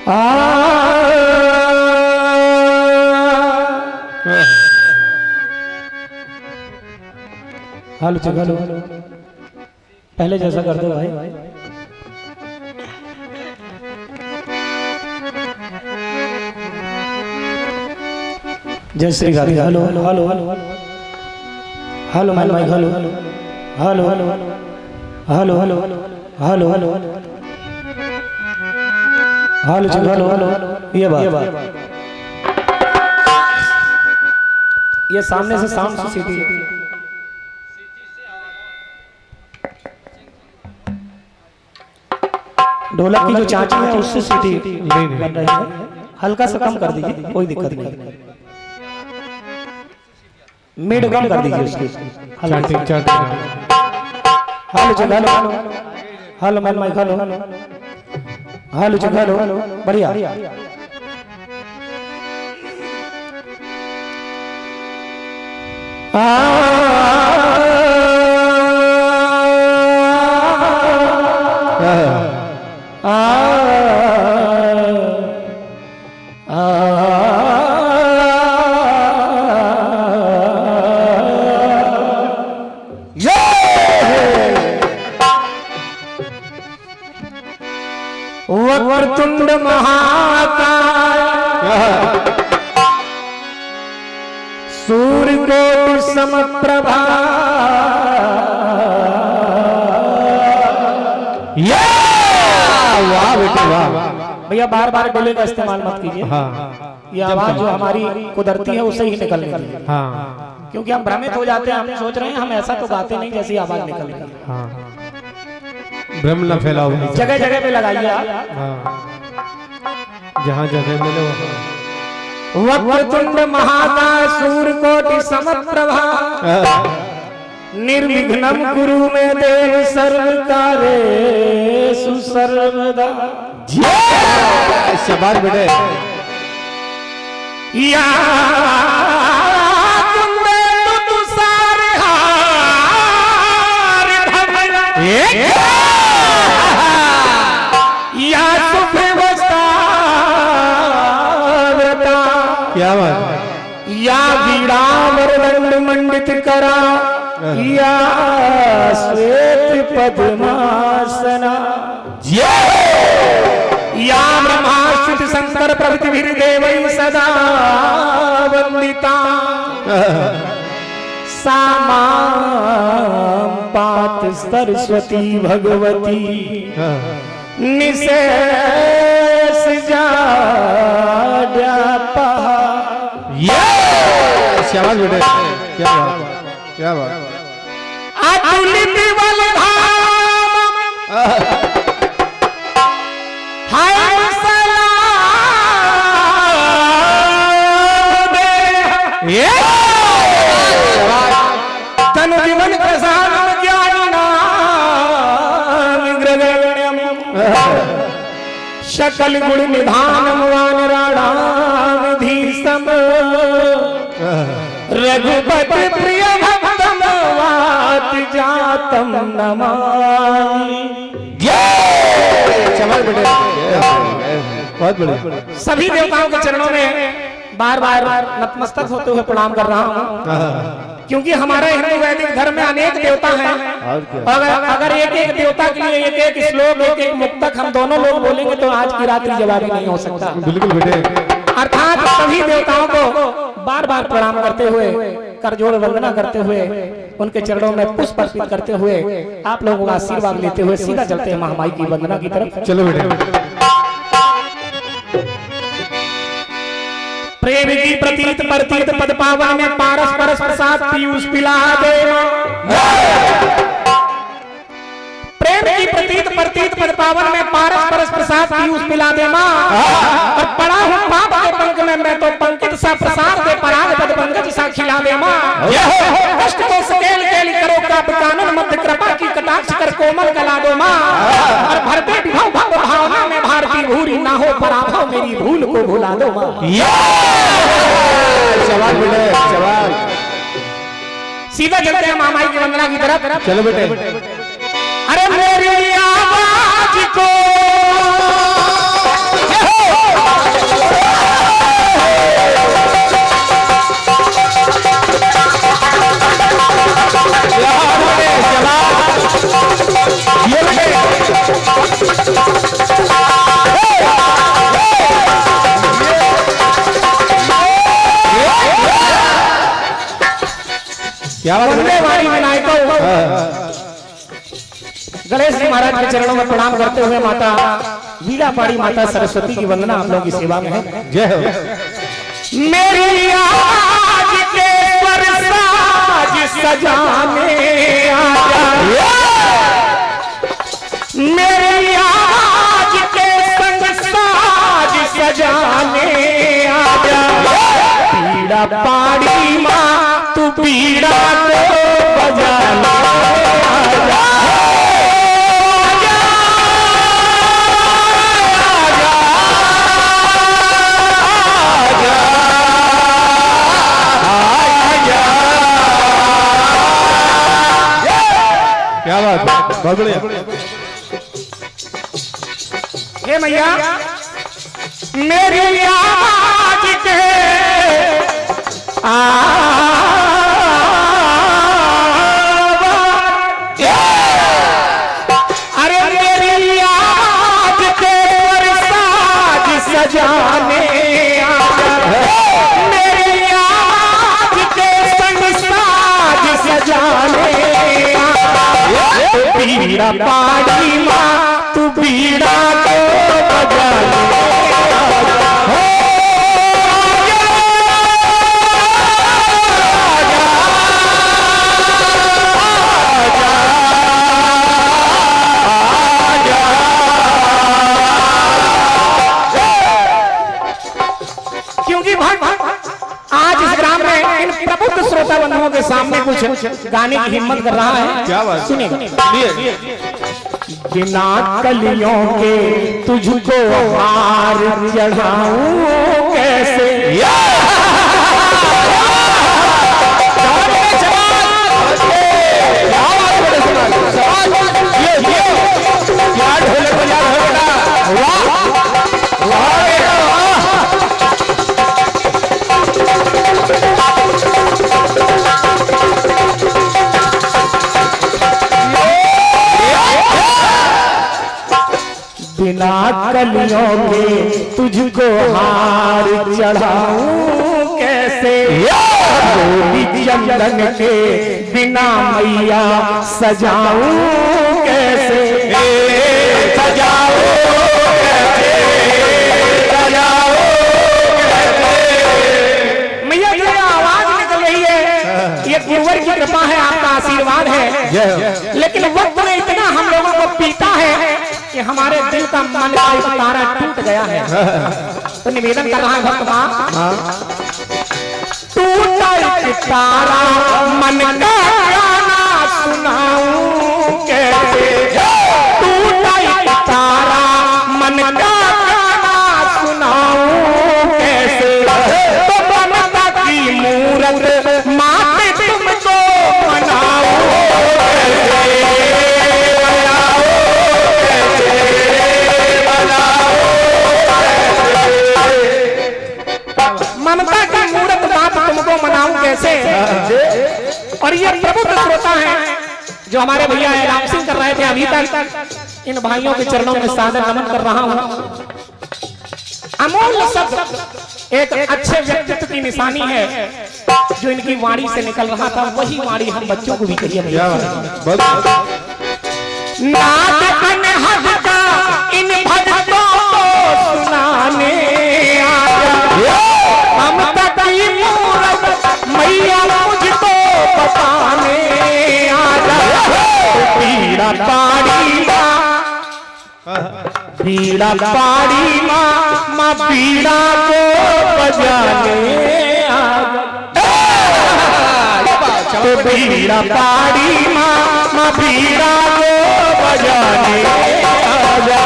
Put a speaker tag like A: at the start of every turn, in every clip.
A: हाल चलो पहले जैसा कर दो भाई। जय Shri Radhe. Hello hello hello hello hello mic mic hello hello hello hello hello hello hello hello hello hello hello ये बात ये सामने से साउंड से सीधी ढोलक की जो चाची है उससे सीटी बन रही है, हल्का सा कम कर दीजिए, कोई दिक्कत नहीं, मिड कम कर दीजिए उसकी। Hello hello hello main mic hello hello hello बढ़िया। वक्रतुंड महाकाय सूर्यकोटि समप्रभा वाह बेटे वाह। भैया बार बार डोले का इस्तेमाल मत कीजिए। हाँ। ये आवाज जो हमारी कुदरती है उसे ही निकलने दीजिए। हाँ। क्योंकि हम भ्रमित हो जाते हैं, हम सोच रहे हैं हम ऐसा तो गाते नहीं जैसी आवाज निकल रही है। हाँ।
B: भ्रम न फैलाओ,
A: जगह जगह पे लगाइए आप।
B: जहाँ जगह मिले वहाँ।
A: वक्रतुंड महाकाय सूर्यकोटि समप्रभा निर्विघ्नं कुरु मे देव सर्वकार्येषु सर्वदा।
B: शाबाश बेटे।
A: या
B: क्या बात,
A: या वीणावर दंड मंडित करा, या श्वेत पद्मासना, या ब्रह्माच्युत शंकर प्रभृति देवै सदा वंदिता, सा मां पात सरस्वती भगवती निशेष जाड्यापा।
B: शाबाश बेटे, क्या बात क्या बात।
A: अतुलित बलधाम हाय सलाम दे तन जीवन प्रसाद ज्ञानाम ग्रगण्यम सकल गुण निधानम वानराणाम धीसम रघुपति प्रिय भक्तम वात जातम नमामि।
B: बहुत बढ़िया।
A: सभी देवताओं के चरणों में बार बार नतमस्तक होते हुए प्रणाम कर रहा हूँ, क्योंकि हमारे हिंदू वैदिक धर्म में अनेक देवता हैं। अगर एक एक देवता के लिए एक एक श्लोक एक एक मुक्तक हम दोनों लोग बोलेंगे तो आज की रात्रि जवाबी नहीं हो सकता।
B: बिल्कुल बेटे।
A: अर्थात सभी देवताओं को बार बार प्रणाम करते हुए, करजोड़ वंदना करते हुए, उनके चरणों में पुष्प अर्पित करते हुए, आप लोगों का आशीर्वाद लेते हुए सीधा चलते हैं महामाई की वंदना की तरफ।
B: चलो बेटे।
A: प्रेम की प्रतीत प्रतीत पद पावन में पारस परस प्रसाद पीयूष पिला दे। प्रेम की प्रतीत प्रतीत पद पावन में पारस परस प्रसाद पीयूष पिला दे माँ। और पड़ा हूँ पाप के पंख में मैं तो पंकित सा प्रसाद दे पराग पद पंकज सा खिला दे माँ। कष्ट को सकेल केल करो काप कानन मध्य कृपा की कटाक्ष कर कोमल कला दो माँ। और भरते विभव भव भावना में भारती भूरी ना हो पराभव मेरी भूल को भुला दो माँ।
B: सवाल बेटे सवाल।
A: सीधा चलते हैं महामाई की वंदना की तरफ।
B: चलो बेटे।
A: अरे मेरी आवाज को गणेश जी महाराज के चरणों में प्रणाम करते हुए माता वीणा पाड़ी माता सरस्वती की वंदना आप लोगों की सेवा में है।
B: जय हो।
A: मेरी आज के साज सजाने आजा, मेरी आज के संग साज सजाने आजा, पीड़ा पाड़ी माँ तू पीड़ा को बजाने आजा।
B: क्या बात है, बहुत बढ़िया।
A: हे मैया मेरी आज के अरे मेरी आज के साज सजाने आजा, मेरी आज के संग साज सजाने पीड़ा पाड़ी माँ तू पीड़ा को बजाने क्योंकि आज इस ग्राम में इन प्रबुद्ध श्रोता बंधुओं के सामने कुछ गाने की हिम्मत कर रहा है।
B: क्या बात,
A: सुनिए।
B: सुनिए।
A: बिना कलियों के तुझको हार चढ़ाऊं कैसे, बिना कलियों के तुझको हार चढ़ाऊं कैसे, गोपी चंदन के बिना मैया सजाऊं कैसे, सजाऊं कैसे, सजाऊं कैसे। मैया जो आवाज निकल रही है ये गुरुवर की कृपा है, आपका आशीर्वाद है। लेकिन वक्त में इतना हम लोगों को पीता है कि हमारे दिल का मन का एक तारा टूट गया है। तो निवेदन कर रहा है भक्त मां, टूटा एक तारा मन का गाना सुनाऊं कैसे, टूटा एक तारा मन का गाना सुनाऊं कैसे, तो ममता की मूरत माते तुमको मनाऊं ममता की मूर्त बात तुमको मनाऊं कैसे। और ये प्रबुद्ध श्रोता है जो हमारे भैया राम सिंह कर रहे थे अभी तक, इन भाइयों के चरणों में सादर नमन कर रहा हूं। अमूल्य शब्द एक अच्छे व्यक्तित्व की निशानी है, जो इनकी वाणी से निकल रहा था वही वाणी हम बच्चों को भी कहिए। नाद अनहद का इन भक्तों को सुनाने आजा, ममता की मूरत मैया मुझको बताने आजा, पीड़ा पाड़ी माँ, पीड़ा पाड़ी माँ, माँ पीड़ा को बजाने आजा, तो पीड़ा पाड़ी माँ, माँ पीड़ा को बजाने आजा।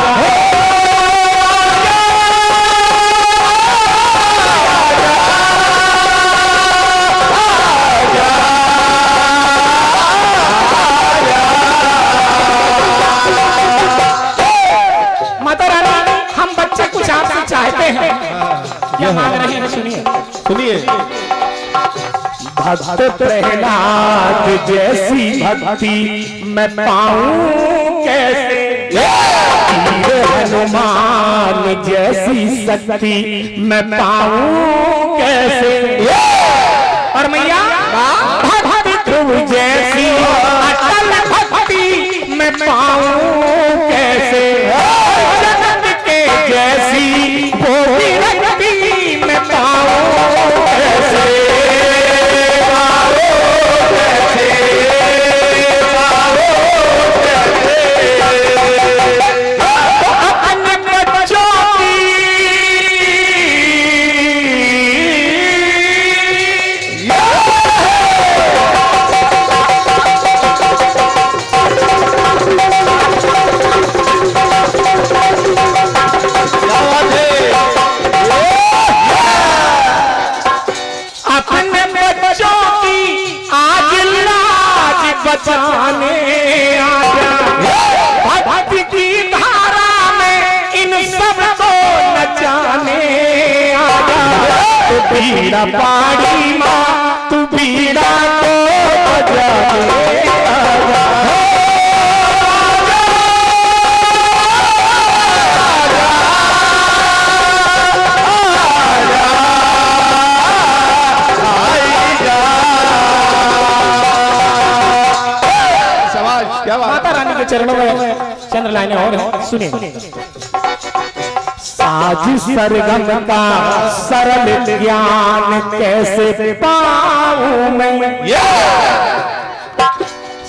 A: माता रानी हम बच्चे कुछ आपसे चाहते हैं, क्या मांग रहे हैं सुनिए।
B: सुनिए।
A: भक्त प्रहलाद जैसी भक्ति मैं पाऊं कैसे, वीर हनुमान जैसी शक्ति मैं पाऊं कैसे, और मैया भक्त ध्रुव जैसी अटल भक्ति मैं पाऊं बीड़ा पाड़ी माँ तू बीड़ा को बजा ले आजा।
B: क्या बात।
A: माता रानी के चरणों में चंद्र लाइनें और हैं, सुनिए। साज सरगम का सरल ज्ञान कैसे पाऊं मैं,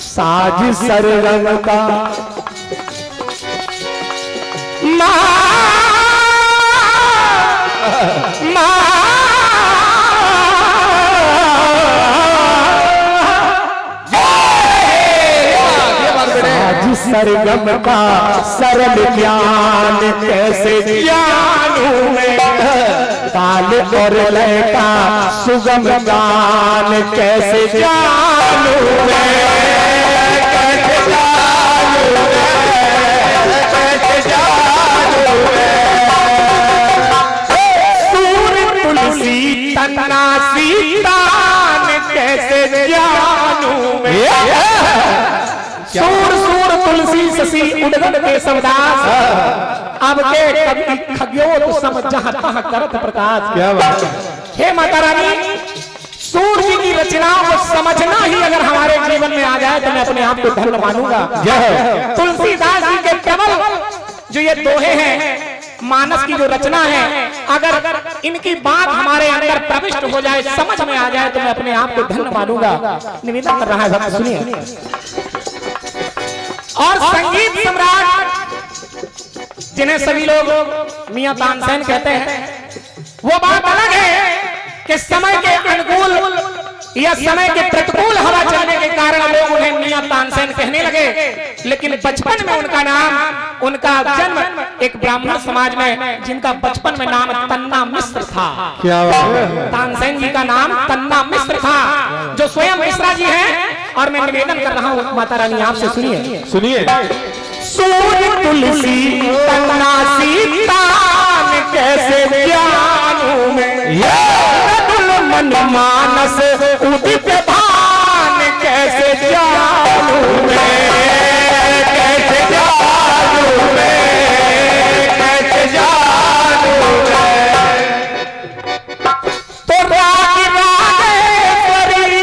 A: साज सरगम का सरगम का सरल ज्ञान कैसे जानूं मैं, ताल और लय का सुगम गान कैसे जानूं मैं, कैसे जानूं मैं, कैसे जानूं मैं। सूर तुलसी तना सीतान कैसे जानूं मैं, सूर सूर तुलसी शशि उड़गन के समदास, अब के कभी खग्योत सम जहां तहां करत प्रकाश।
B: क्या बात है।
A: हे माता रानी, सूर जी की रचनाओं को समझना ही अगर हमारे जीवन में आ जाए तो मैं अपने आप को धन्य मानूंगा। तुलसीदास जी के केवल जो ये दोहे हैं, मानस की जो रचना है, अगर इनकी बात हमारे अंदर प्रविष्ट हो जाए, समझ में आ जाए तो मैं अपने आप को धन्य मानूंगा। निवेदन कर रहा है भक्त, सुनिए। और संगीत सम्राट जिन्हें सभी लोग मियां तानसेन कहते हैं, वो बात अलग है कि समय के अनुकूल या समय के प्रतिकूल हवा चलने के कारण लोग उन्हें मियां तानसेन कहने लगे, लेकिन बचपन में उनका नाम, उनका जन्म एक ब्राह्मण समाज में, जिनका बचपन में नाम तन्ना मिश्र था।
B: क्या बात है।
A: तानसेन जी का नाम तन्ना मिश्र था, जो स्वयं मिश्रा जी हैं। और मैं निवेदन कर रहा हूँ माता रानी, आपसे सुनिए।
B: सुनिए।
A: सूर तुलसी तन्ना सीतान कैसे जानूं मैं, मन मानस उदित भान कैसे जानूं मैं, कैसे जानूं मैं, कैसे जानूं मैं। तो राग रागेश्वरी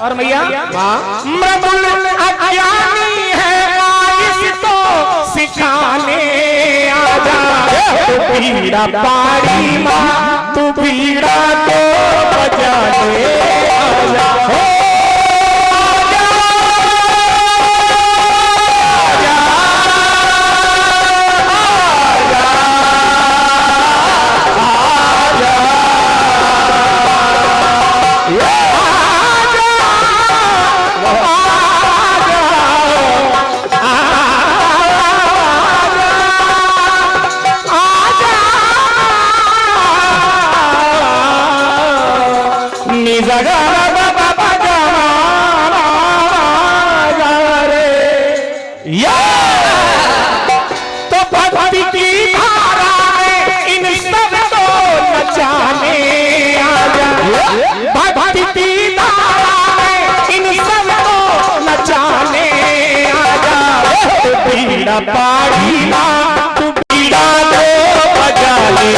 A: और मैया मृदुल अज्ञानी है आइस तो सिखाने आजा, तू पीड़ा पाड़ी माँ तू पीड़ा को बजाने आजा। तो भक्ति की धारा में इन सब को नचाने आजा, भक्ति की धारा में इन सब को नचाने आजा। तू पीड़ा पाड़ी माँ तू पीड़ा को बजा ले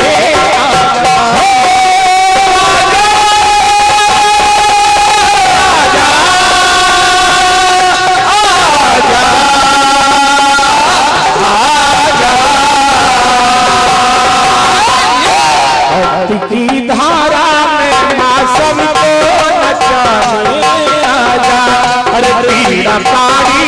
A: की धारा में माँ सबको नचाने आजा। अरे पीड़ा पाड़ी